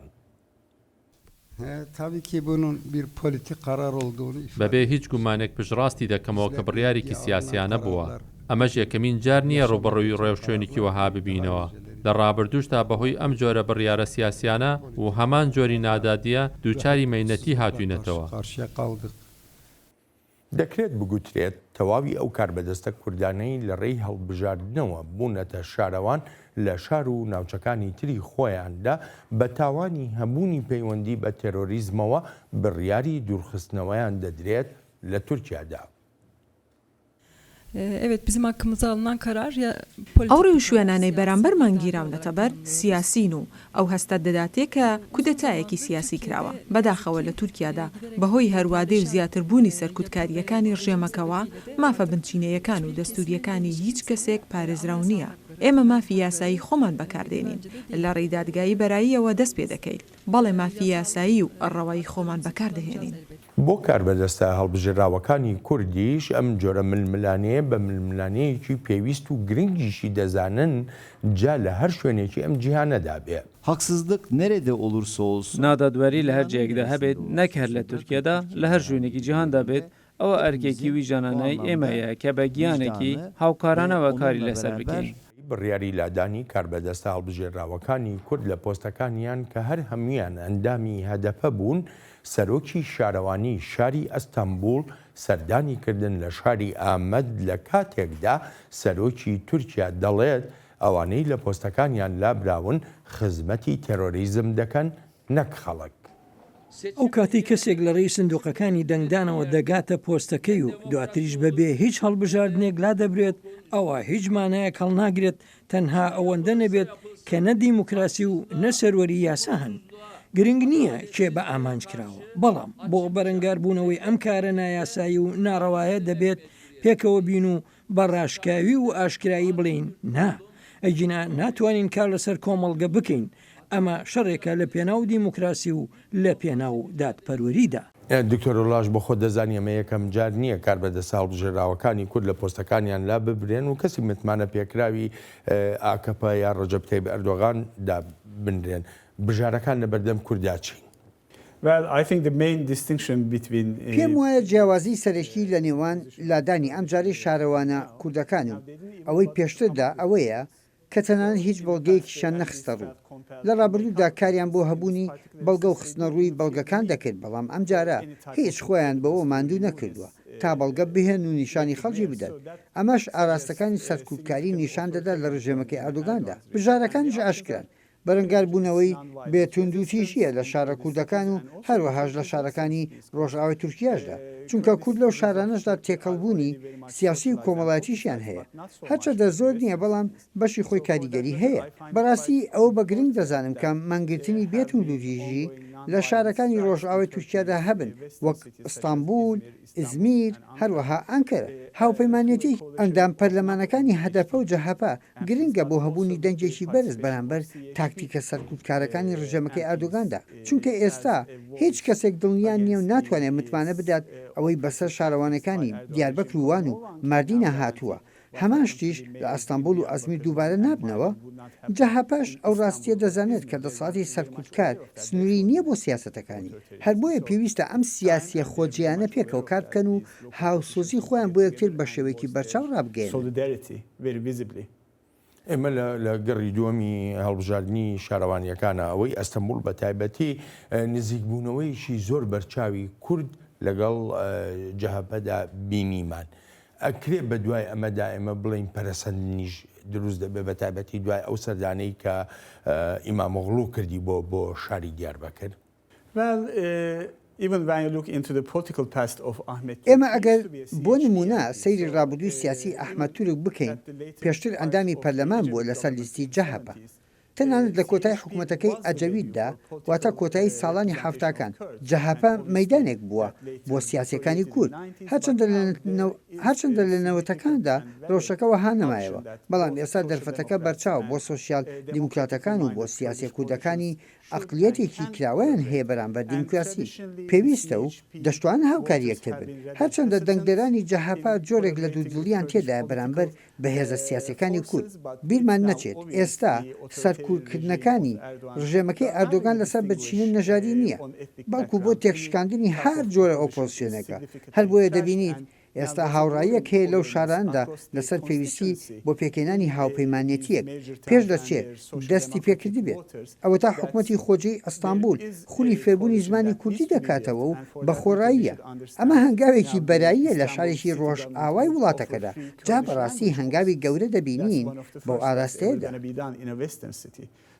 Speaker 8: بەبێ هیچ گومانێک پشڕاستی دەکەمەوە کە بڕیارێکی سیاسیانە بووە. ئەمەش یەکەمین جار نییە ڕوبەڕووی ڕێوشێنێکی وەها ببینەوە. لە ڕابردووشدا بەهۆی ئەم جۆرە بڕیارە سیاسیانە و هەمان جۆری نادادیە دووچاری مەینەتی هاتووینەتەوە.
Speaker 1: دەکرێت بگوترێت تەواوی ئەو کاربەدەستە کوردانەی لە ڕێی هەڵبژاردنەوە بوونەتە شارەوان لە شار و ناوچەکانی تری خۆیاندا بە تاوانی هەبوونی پەیوەندی بە تێرۆریزمەوە بڕیاری دوورخستنەوەیان دەدرێت لە تورکیادا.
Speaker 9: ئەو ڕێوشوێنانەی بەرامبەرمان گیراونەتە بەر سیاسین و ئەو هەستە دەداتێت کە کودەتایەکی سیاسی کراوە بەداخەوە لە تورکیادا بەهۆی هەروادەی و زیاتربوونی سەرکوتکاریەکانی ڕژێمەکەوە مافە بنچینەیەکان و دەستوریەکانی هیچ کەسێک پارێزراو نییە. ئێمە مافی یاسایی خۆمان بەکاردێنین لە ڕێدادگایی بەراییەوە دەست پێ دەکەیت بەڵێ مافی یاسایی و ئەڕەوایی خۆمان بەکاردەهێنین.
Speaker 1: بۆ کاربەدەستە هەڵبژێراوەکانی کوردیش ئەم جۆرە ململانەیە بە ململانەیەکی پێویست و گرنگیشی دەزانن جا لە هەر شوێنێکی ئەم جیهانەدا بێ.
Speaker 10: Haksızlık nerede olursa olsun
Speaker 6: نادادوەری لە هەر جێگدا هەبێت نەک هەر لە تورکیادا لە هەر ژوونێکی جیهاندا بێت ئەوە ئەرکێکی ویژانانەی ئێمەیە کە بە گیانێکی هاوکارانەوە کاری لەسەر بکەین.
Speaker 1: بڕیاری لادانی کاربەدەستە هەڵبژێراوەکانی کورد لە پۆستەکانیان کە هەر هەمویان ئەندامی هەدەفە بوون سەرۆکی شارەوانی شاری ئەستەمبول سەردانی کردن لە شاری ئامەد لە کاتێکدا سەرۆکی تورکیا دەڵێت ئەوانەی لە پۆستەکانیان لابراون خزمەتی تێرۆریزم دەکەن نەک خەڵک.
Speaker 11: ئەو کاتی کەسێک لە ڕێی سندوقەکانی دەنگدانەوە دەگاتە پۆستەکەی و دواتریش بەبێ هیچ هەڵبژاردنێک لا دەبرێت ئەوە هیچ مانایەک هەڵناگرێت تەنها ئەوەندە نەبێت کە نە دیموکراسی و نە سەروەری یاسا هەن. گرنگ نییە کێ بە ئامانج کراوە بەڵام بۆ بەرەنگاربوونەوەی ئەم کارە نایاسایی و ناڕەوایە دەبێت پێکەوە بین و بە ڕاشکاوی و ئاشکرایی بڵین نا ئەجینا ناتوانین کار لەسەر کۆمەڵگە بکەین. ئەمە شەڕێکە لە پێناو دیموکراسی و لە پێناو دادپەروەریدا.
Speaker 1: دکتۆر وڵاش بە خۆ دەزانانی ئەمە یەکەم جار نییە کاربەدەستە هەڵبژێراوەکانی کورد لە پۆستەکانیان لا ببرێن و کەسی متمانە پێکراوی ئاکەپە یا ڕەجەب تەیب ئەردۆغان دا بنرێن. بژارەکان لە بەردەم کووردا چین؟
Speaker 4: پێم وایە جیاوازی سەرەکی لە نێوان لادانی ئەم جارەی شارەوانە کوردەکان و ئەوەی پێشتردا ئەوەیە کە تەنانەت هیچ بەڵگەیەکیشان نەخستە ڕوو. لە ڕابردوودا کاریان بۆ هەبوونی بەڵگە و خستنە ڕووی بەڵگەکان دەکرد بەڵام ئەم جارە هیچ خۆیان بەوە ماندوو نەکردووە تا بەڵگە بهێن و نیشانی خەڵکی بدەن. ئەمەش ئاراستەکانی سەرکوتکاری نیشان دەدا لە ڕژێمەکەی ئەردۆغاندا. بژارەکانیش ئاشکران بەرەنگاربوونەوەی بێتوندوتیشیە لە شارە کوردەکان و هەروەهاش لە شارەکانی ڕۆژئاوای تورکیاشدا چونکە کورد لەو شارانەشدا تێکەڵبوونی سیاسی و کۆمەڵایەتیشیان هەیە. هەرچەندە زۆر نییە بەڵام بەشی خۆی کاریگەری هەیە. بەڕاستی ئەوە بە گرنگ دەزانم کە مانگرتنی بێتوندوتیژی لە شارەکانی ڕۆژئاوای تورکیادا هەبن وەک ئەستەمبول، ئیزمیر، هەروەها ئەنکەرە. هاوپەیمانێتی ئەندام پەرلەمانەکانی هەدەفە و جەهەپا گرنگە بۆ هەبوونی دەنگێکی بەرز بەرامبەر تاکتیکە سەرکوتکارەکانی ڕژێمەکەی ئەردۆغاندا چونکە ئێستا هیچ کەسێک دڵنیان نییە و ناتوانێت متمانە بدات ئەوەی بەسەر شارەوانەکانی دیاربەکر و وان و ماردینە هاتووە. هەمان شتیش لە ئەستەمبول و ئەزمیر دووبارە نابنەوە. جەهەپەش ئەو ڕاستیە دەزانێت کە دەسەڵاتی سەرکوتکار سنووری نییە بۆ سیاسەتەکانی. هەر بۆیە پێویستە ئەم سیاسیە خۆجییانە پێکەوە کار بکەن و هاوسۆزی خۆیان بۆ یەکتر بە شێوەیەکی بەرچاو ڕابگەێن.
Speaker 1: ئێمە لە گەڕی دووەمی هەڵبژاردننی شارەوانیەکانە ئەوەی ئەستەمبول بە تایبەتی نزیکبوونەوەیشی زۆر بەرچاوی کورد لەگەڵ جەهەپەدا بینیمان. ئەکرێ بە دوای ئەمەدا ئێمە بڵین پەرەسەندنیش دروست دەبێت بە تایبەتی دوای ئەو سەردانەی کە ئیمامۆغڵو کردی بۆ شاری دیاربەکر.
Speaker 4: ئێمە ئەگەر بۆ نمونە سەیری ڕابردووی سیاسی ئەحمەد تورک بکەین پێشتر ئەندامی پەرلەمان بووە لەسەر لیستی جەهەپە. تەنانەت لە کۆتای حکوومەتەکەی ئەجەویددا واتە کۆتایی ساڵانی هەفتاکان جەهاپە مەیدانێک بووە بۆ سیاسەکانی کورد هەرچەندە لە نەوەتەکاندا ڕۆژەکەەوە هانەمایەوە بەڵام ئێستا دەرفەتەکە بەرچاو بۆ سۆسیال دیموکراتەکان و بۆ سیاسی کوردەکانی ئەقلیەتێکی کراوەیان هەیە بەرامبەر دیموکراسی پێویستە و دەشتوانە هاوکاریەکتر بن هەرچەندە دەنگدەرانی جەهاپا جۆرێک لە دوودڵیان تێدایە بەرامبەر بەهێزە سیاسەکانی کورد بیرمان نەچێت ئێستا سەرکوورکردنەکانی ڕژێمەکەی ئەردۆگان لەسەر بچینە نەژادی نییە بەڵکو بۆ تێکشکاندنی هەر جۆرە ئۆپۆزیسیۆنەکە هەر بۆیە دەبینیت ئێستا هاوڕاییەک هەیە لەو شاراندا لەسەر پێویستی بۆ پێکێنانی هاوپەیمانێتیەک پێش دەچێت دەستی پێکردی بێت ئەوە تا حکوومەتی خۆجی ئەستانبول خولی فێبوونی زمانی کوردی دەکاتەوە و بە خۆڕاییە ئەمە هەنگاوێکی بەراییە لە شارێکی ڕۆژ ئاوای وڵاتەکەدا جا بەڕاستی هەنگاوی گەورە دەبینین بەو ئاراستەیەدا.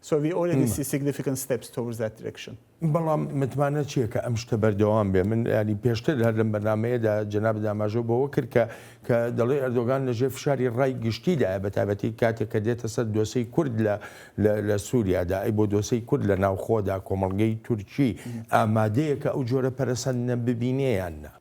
Speaker 7: So we already see significant steps towards that direction.
Speaker 1: بەڵام متمانە چییە کە ئەم شتە بەردەوام بێ من ینی پێشتر هەر لەم بەنامەیەدا جەناب داماژۆ بەوە کرد کە دەڵێ ئەردۆگان لەژێ فشاری ڕای گشتیدایە بە تایبەتی کاتێک کە دێتە سەر دۆسەی کورد لە سووریادا ئەی بۆ دۆسەی کورد لە ناوخۆدا کۆمەڵگەی تورکی ئامادەیە کە ئەو جۆرە پەرەسەندنە ببینێیاننا.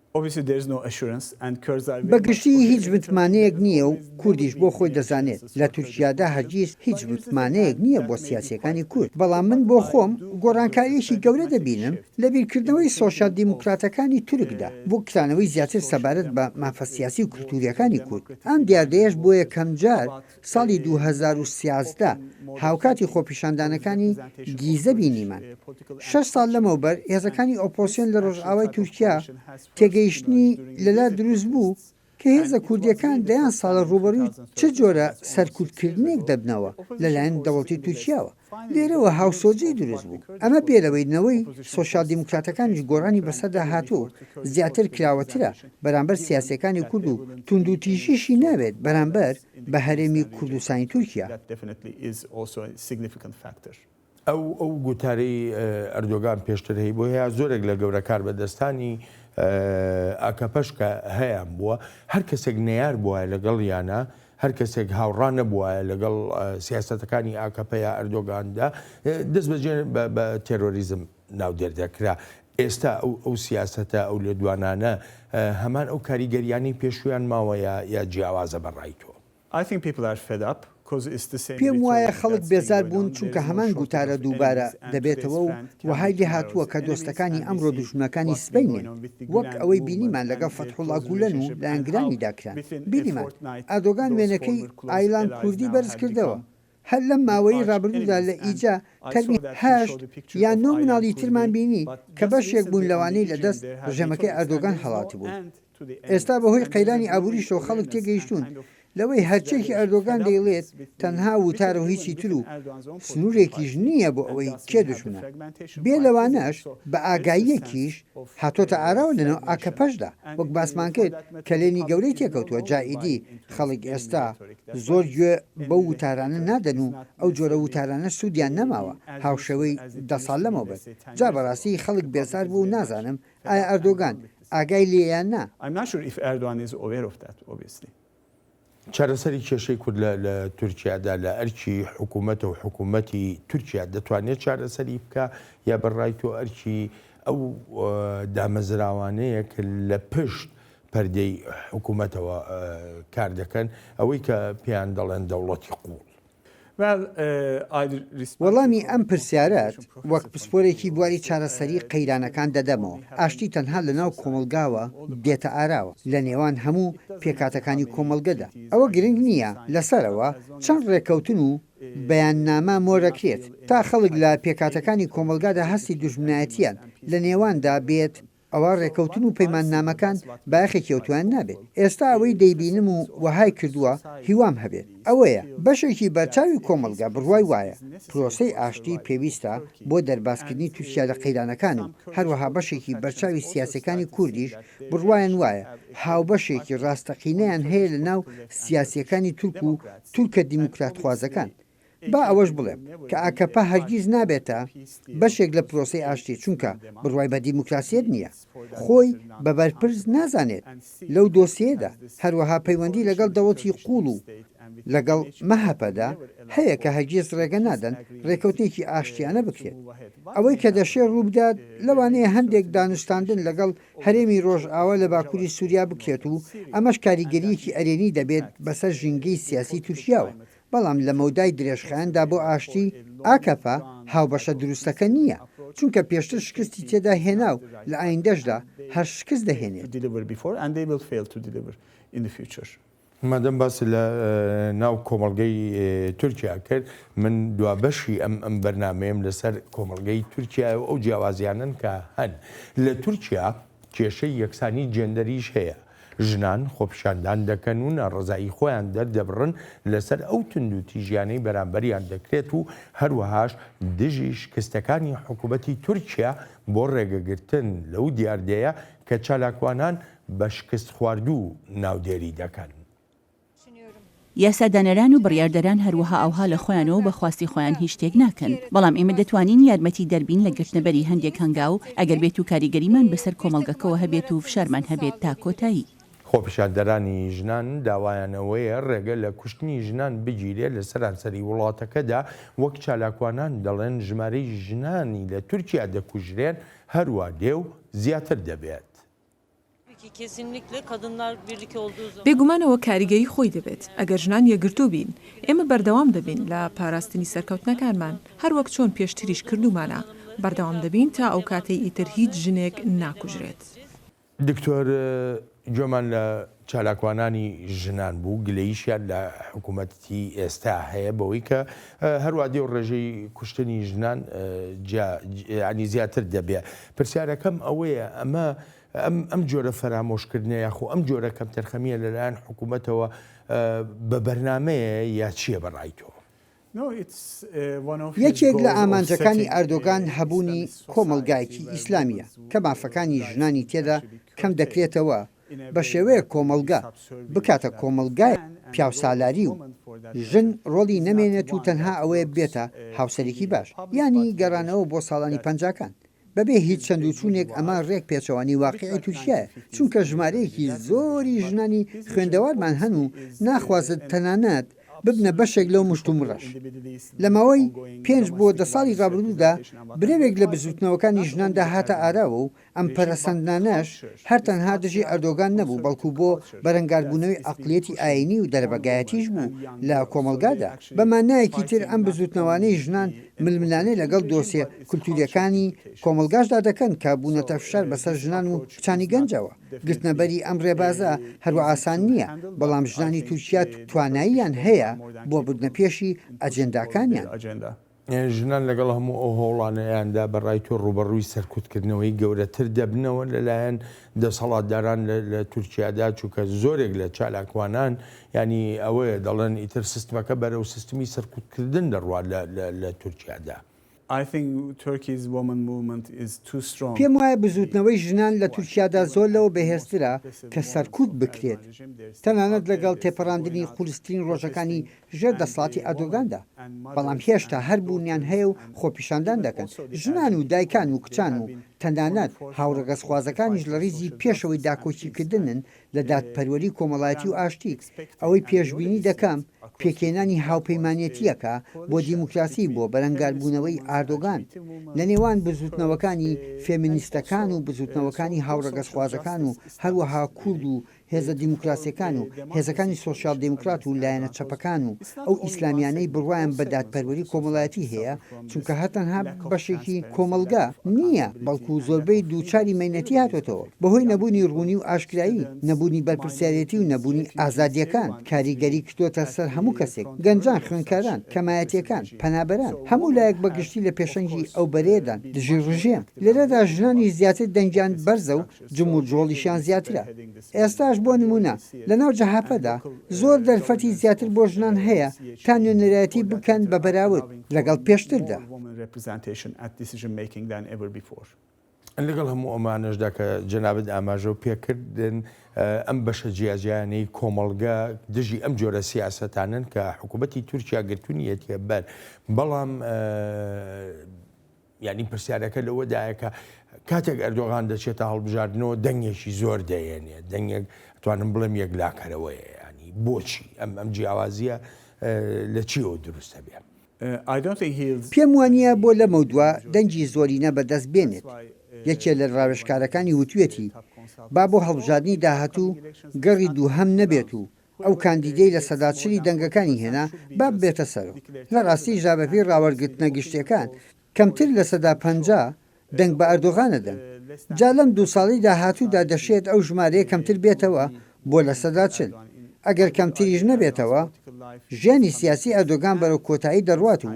Speaker 4: بەگشتی هیچ متمانەیەک نییە و کوردیش بۆ خۆی دەزانێت لە تورکیادا هەرگیز هیچ متمانەیەک نییە بۆ سیاسەکانی کورد بەڵام من بۆ خۆم گۆڕانکاریەکی گەورە دەبینم لە بیرکردنەوەی سۆشیال دیموکراتەکانی تورکدا بۆ کتانەوەی زیاتر سەبارەت بە مافە سیاسی و کولتوریەکانی کورد ئەم دیاردەیەش بۆ یەکەم جار ساڵی 2013 هاوکاتی خۆپیشاندانەکانی گیزە بینیمان 6 ساڵ لەمەوبەر هێزەکانی ئۆپۆسیۆن لە ڕۆژئاوای تورکیا تێگەیشتنی لەلا دروست بوو کە هێزە کوردیەکان دەیان ساڵە ڕوبەڕووی چه جۆرە سەرکوردکردنێک دەبنەوە لەلایەن دەوڵەتی تورکیاوە لێرەوە هاوسۆجی دروست بوو ئەمە بێرەوەینەوەی سۆشیال دیموکراتەکانی گۆڕانی بەسەردا هاتووە زیاتر کراوەترە بەرامبەر سیاسەکانی کورد و توندوتیژیشی نابێت بەرامبەر بە هەرێمی کوردستانی تورکیا.
Speaker 1: ئەو گوتارەی ئەردۆگان پێشتر هەیە بۆ هەیە زۆرێک لە گەورە کار بەدەستانی ئاکەپەشکە هەیەیان بووە هەر کەسێک نەیار بووە لەگەڵ یانە هەر کەسێک هاوڕان نەبووە لەگەڵ سیاسەتەکانی ئاکەپەیە ئەردۆگاندا دەست بەجێ بە تێرۆریزم ناودێردەکرا ئێستا ئەو سیاسەتە ئەو لە دوانانە هەمان ئەو کاریگەریانی پێشویان ماوەیە یا جیاوازە بەڕایتەوە.
Speaker 4: پێم وایە خەڵک بێزار بوون چونکە هەمان گوتارە دووبارە دەبێتەوە و وهای لێ هاتووە کە دۆستەکانی ئەمڕۆ دوژمنەکانی سبەینێن وەک ئەوەی بینیمان لەگەڵ فەتحوڵا گولەن و لە ئەنگرانی داکران بینیمان ئەردۆگان وێنەکەی ئایلان کوردی بەرز کردەوە هەر لەم ماوەی ڕابردوودا لە ئیجا تەرمی 8 یان 9 مناڵی ترمان بینی کە بەشێک بوون لەوانەی لەدەست ڕژێمەکەی ئەردۆگان هەڵاتی بوون ئێستا بەهۆی قەیرانی ئابووریشەوە خەڵک تێگەیشتون لەوەی هەرچێکی ئەردۆگان دەیڵێت تەنها وتارە و هیچی تر و سنوورێکیش نییە بۆ ئەوەی کێ دژمنە بێ لەوانەش بە ئاگاییەکیش هاتۆتە ئاراوە لەنەوە ئاکەپەشدا وەک باسمان کرد کە لێنی گەورەی تێکەوتووە جائیدی خەڵک ئێستا زۆر گوێ بە وتارانە نادەن و ئەو جۆرە وتارانە سوودیان نەماوە هاوشەوەی 10 ساڵ لەمەوە بێت جا بەڕاستی خەڵک بێزار بوو و نازانم ئایا ئەردۆگان ئاگای لێیان نا.
Speaker 1: چارەسەری کێشەی کورد لە تورکیادا لە ئەرکی حکوومەتە و حکوومەتی تورکیا دەتوانێت چارەسەری بکە یا بەڕای تۆ ئەرکی ئەو دامەزراوانەیە کە لە پشت پەردەی حکوومەتەوە کار دەکەن ئەوەی کە پێیان دەڵێن دەوڵەتی قوڵ.
Speaker 4: وەڵامی ئەم پرسیارەت وەک پسپۆرێکی بواری چارەسەری قەیرانەکان دەدەمەوە ئاشتی تەنها لە ناو کۆمەلگاوە دێتە ئاراوە لە نێوان هەموو پێکاتەکانی کۆمەلگەدا ئەوە گرنگ نییە لەسەرەوە چەند ڕێککەوتن و بەیاننامە مۆرەکرێت تا خەڵک لە پێکاتەکانی کۆمەلگادا هەستی دوژمنایەتیان لە نێواندا بێت ئەوە ڕێککەوتن و پەیماننامەکان باخێکیوتوان نابێت ئێستا ئەوەی دەیبینم و وەهای کردووە هیوام هەبێت ئەوەیە بەشێکی بەرچاوی کۆمەلگا بڕوای وایە پرۆسەی ئاشتی پێویستە بۆ دەرباسکردنی تووشیا لە قەیرانەکان و هەروەها بەشێکی بەرچاوی سیاسەکانی کوردیش بڕوایان وایە هاوبەشێکی ڕاستەقینەیان هەیە لە ناو سیاسیەکانی تورک و تورکە دیموکراتخوازەکان با ئەوەش بڵێم کە ئاکەپە هەرگیز نابێتە بەشێک لە پرۆسی ئاشتی چونکە بڕوای بە دیموکراسیت نییە خۆی بە بەرپرس نازانێت لەو دۆسیەدا هەروەها پەیوەندی لەگەڵ دەوڵەتی قوڵ و لەگەڵ مەهەپەدا هەیە کە هەرگیز ڕێگە نادەن ڕێکەوتێکی ئاشتیانە بکرێت ئەوەی کە دەشێ ڕووبدات لەوانەیە هەندێک دانوستاندن لەگەڵ هەرێمی ڕۆژئاوا لە باکووری سووریا بکرێت و ئەمەش کاریگەریەکی ئەرێنی دەبێت بەسەر ژینگەی سیاسی تورکیاوە بەڵام لە مەودای درێژخایاندا بۆ ئاشتی ئاکەپە هاوبەشە دروستەکە نییە چونکە پێشتر شکستی تێدا هێنا و لە ئایندەشدا هەر شکست دەهێنێت.
Speaker 1: مادەم باس لە ناو کۆمەڵگەی تورکیا کرد من دوابەشی ئەم بەرنمەیەم لەسەر کۆمەڵگەی تورکیا ئەو جیاوازیانن کە هەن لە تورکیا کێشەی یەکسانی جێندەریش هەیە ژنان خۆپیشاندان دەکەن و ناڕزایی خۆیان دەردەبڕن لەسەر ئەو تونند و تیژیانەی بەرامبەریان دەکرێت و هەروەهاش دژی شکستەکانی حکوومەتی تورکیا بۆ ڕێگەگرتن لەو دیاردەیە کە چالاکوانان بە شکست خواردوو ناودێری دەکەن.
Speaker 12: یاسادانەران و بڕیاردەران هەروەها ئەوها لە خۆیانەوە بەخواستی خۆیان هیچ شتێک ناکەن بەڵام ئێمە دەتوانین یارمەتی دەربین لە گرتنەبەری هەندێک هەنگاو ئەگەر بێت و کاریگەریمان بەسەر کۆمەڵگەکەەوە هەبێت و فشارمان هەبێت تا کۆتایی.
Speaker 1: خۆپیشاندەرانی ژنان داوایانەوەیە ڕێگە لە کوشتنی ژنان بگیرێ لە سەرانسەری وڵاتەکەدا وەک چالاکوانان دەڵێن ژمارەی ژنانی لە تورکیا دەکوژرێن هەروە دێو زیاتر دەبێت.
Speaker 9: بێگومانەوە کاریگەری خۆی دەبێت ئەگەر ژنان یەکگرتو بین ئێمە بەردەوام دەبین لە پاراستنی سەرکەوتنەکانمان هەروەک چۆن پێشتریش کردومانە بەردەوام دەبین تا ئەو کاتەی ئیتر هیچ ژنێک ناکوژرێت.
Speaker 1: دکتۆر جۆمان لە چالاکوانانی ژنان بوو گلەیشیان لە حکوومەتی ئێستا هەیە بەوەی کە هەروە دێو ڕێژەی کوشتنی ژنان ینی زیاتر دەبێت پرسیارەکەم ئەوەیە ئەم جۆرە فەرامۆشکردنە یاخۆ ئەم جۆرە کەم تەرخەمیە لەلایەن حکوومەتەوە بە بەرنمەیە یا چییە بەڕایتەوە؟
Speaker 4: یەکێک لە ئامانجەکانی ئەردۆگان هەبوونی کۆمەلگایەکی ئیسلامیە کە مافەکانی ژنانی تێدا کەم دەکرێتەوە بە شێوەیە کۆمەلگا بکاتە کۆمەلگای پیاوسالاری و ژن ڕۆڵی نەمێنێت و تەنها ئەوەیە بێتە هاوسەرێکی باش یانی گەڕانەوە بۆ ساڵانی پەنجاکان بەبێ هیچ چەندوچوونێک ئەمە ڕێک پێچەوانی واقعی تووشایە چونکە ژمارەیەکی زۆری ژنانی خوێندەوارمان هەن و ناخوازت تەنانەت ببنە بەشێک لەو مشتومڕەش لە ماوەی 5 بۆ 10 ساڵی ڕابردوودا برێوێک لە بزوتنەوەکانی ژناندا هاتە ئاراوە و ئەم پەرەسەندانەش هەر تەنها دژی ئەردۆگان نەبوو بەڵکو بۆ بەرەنگاربوونەوەی عەقڵیەتی ئاینی و دەربەگایەتیش بوو لە کۆمەلگادا بەمانایەکی تر ئەم بزوتنەوانەی ژنان ململانەی لەگەڵ دۆسیە کولتوریەکانی کۆمەلگاشدا دەکەن کە بوونەتە فشار بەسەر ژنان و کچانی گەنجەوە گرتنەبەری ئەم ڕێبازە هەروە ئاسان نییە بەڵام ژنانی تورکیا تواناییان هەیە بۆ بردنەپێشی ئەجێنداکانیان.
Speaker 1: ژنان لەگەڵ هەموو ئەو هەوڵانەیاندا بەڕای تۆ ڕوبەڕووی سەرکوتکردنەوەی گەورەتر دەبنەوە لەلایەن دەسەڵاتداران لە تورکیادا چووکە زۆرێک لە چالاکوانان ینی ئەوەیە دەڵێن ئیتر سیستمەکە بەرەو سیستمی سەرکوتکردن دەڕوات لە تورکیادا.
Speaker 4: پێم وایە بزوتنەوەی ژنان لە تورکیادا زۆر لەوە بەهێزترە کە سەرکوت بکرێت تەنانەت لەگەڵ تێپەڕاندنی قورسترین ڕۆژەکانی ژێر دەسەڵاتی ئەردۆگاندا بەڵام هێشتا هەر بوونیان هەیە و خۆپیشاندان دەکەن ژنان و دایکان و کچان و تەنانەت هاوڕەگەزخوازەکانیش لە ڕیزی پێشەوەی داکۆچیکردنن لە دادپەروەری کۆمەڵایەتی و ئاشتی ئەوەی پێشبینی دەکەم پێکێنانی هاوپەیمانێتیەکە بۆ دیموکراسی بۆ بەرەنگاربوونەوەی ئاردۆگان لە نێوان بزوتنەوەکانی فێمینیستەکان و بزوتنەوەکانی هاوڕەگەزخوازەکان و هەروەها کورد و هێزە دیموکراسیەکان و هێزەکانی سۆسیال دموکرات و لایەنە چەپەکان و ئەو ئیسلامیانەی بڕوایان بە دادپەروەری کۆمەڵایەتی هەیە چونکە هەتەنها بەشێکی کۆمەلگا نییە بەڵکو زۆربەی دووچاری مەینەتی هاتوێتەوە بەهۆی نەبوونی ڕوونی و ئاشکرایی نەبوونی بەرپرسیارەتی و نەبوونی ئازادیەکان کاریگەری کردوتە سەر هەموو کەسێک گەنجان خوێندکاران کەمایەتیەکان پەنابەران هەموو لایەک بەگشتی لە پێشەنگی ئەو بەرێدان دژی ڕژێم لێرەدا ژنانی زیاتر دەنگیان بەرزە و جم و جۆڵیشیان زیاترە ئێستاش بۆ نمونە لە ناو جەهاپەدا زۆر دەرفەتی زیاتر بۆ ژنان هەیە تا نوێنەرایەتی بکەن بە بەراورد لەگەڵ پێشتردا.
Speaker 1: لەگەڵ هەموو ئەمانشدا کە جەنابەت ئاماژە و پێکردن ئەم بەشە جیاجیانەی کۆمەڵگە دژی ئەم جۆرە سیاسەتانن کە حکوومەتی تورکیا گرتوونیەتە بەر بەڵام ینی پرسیارەکە لەوەدایە کە کاتێک ئەردۆغان دەچێتە هەڵبژاردنەوە دەنگێکی زۆر دەیێنێ دەنگێک توانم بڵێم یەک لاکەرەوەیە ینی بۆچی ئەم جیاوازیە لە چیەوە دروستە بێ
Speaker 4: پێم وانە بۆ لە مەودووە دەنگی زۆرینە بەدەست بێنێت یەکێ لە ڕاوێژکارەکانی وتوێتی با بۆ هەڵبژاردننی داهاتوو گەڕی دووهەم نەبێت و ئەو کاندیدەی لە سەداچری دەنگەکانی هێنا با بێتە سەرەوە لە ڕاستی ژابەپی ڕاوەرگرتنە گشتەکان کەمتر لە سەدا 50 دەنگ بە ئەردۆغانەدەن جا لەم 2 ساڵی داهاتوودا دەشێت ئەو ژمارەیە کەمتر بێتەوە بۆ لە سەدا 40 ئەگەر کەمتریش نەبێتەوە ژیانی سیاسی ئەردۆگان بەرەو کۆتایی دەڕوات و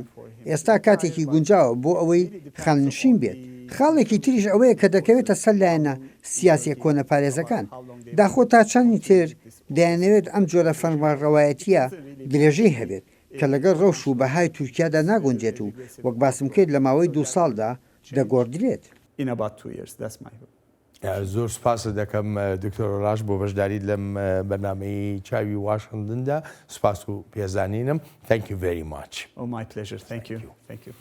Speaker 4: ئێستا کاتێکی گونجاوە بۆ ئەوەی خەڵنشین بێت خاڵێکی تریش ئەوەیە کە دەکەوێتە سەر لایەنە سیاسی کۆنە پارێزەکان داخۆ تا چەندی تر دەیانەوێت ئەم جۆرە فەرمانڕەوایەتیە درێژەی هەبێت کە لەگەڵ ڕەوش و بەهای تورکیادا ناگونجێت و وەک باسم کرد لە ماوەی 2 ساڵدا دەگۆڕدرێت.
Speaker 1: زۆر سپاس دەکەم دکتۆر ڕاش بۆ بەشداریت لەم بەرنامەی چاوی واشنگتندا سپاس و پێزانینم. Thank you very much.
Speaker 7: Oh, my pleasure. Thank you. Thank you.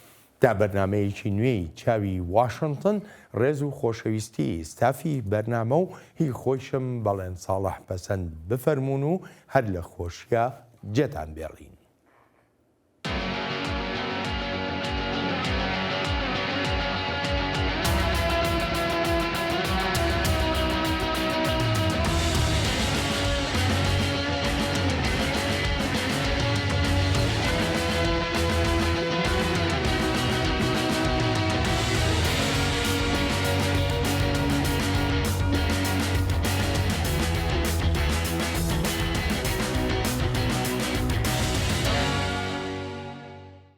Speaker 1: تا بەرنمەیەکی نوێی چاوی واشنگتن ڕێز و خۆشەویستی ستافی بەرنامە و هی خۆشم بەڵێن ساڵح پەسەند بفەرمونون و هەر لە خۆشیە جێتان بێڵین.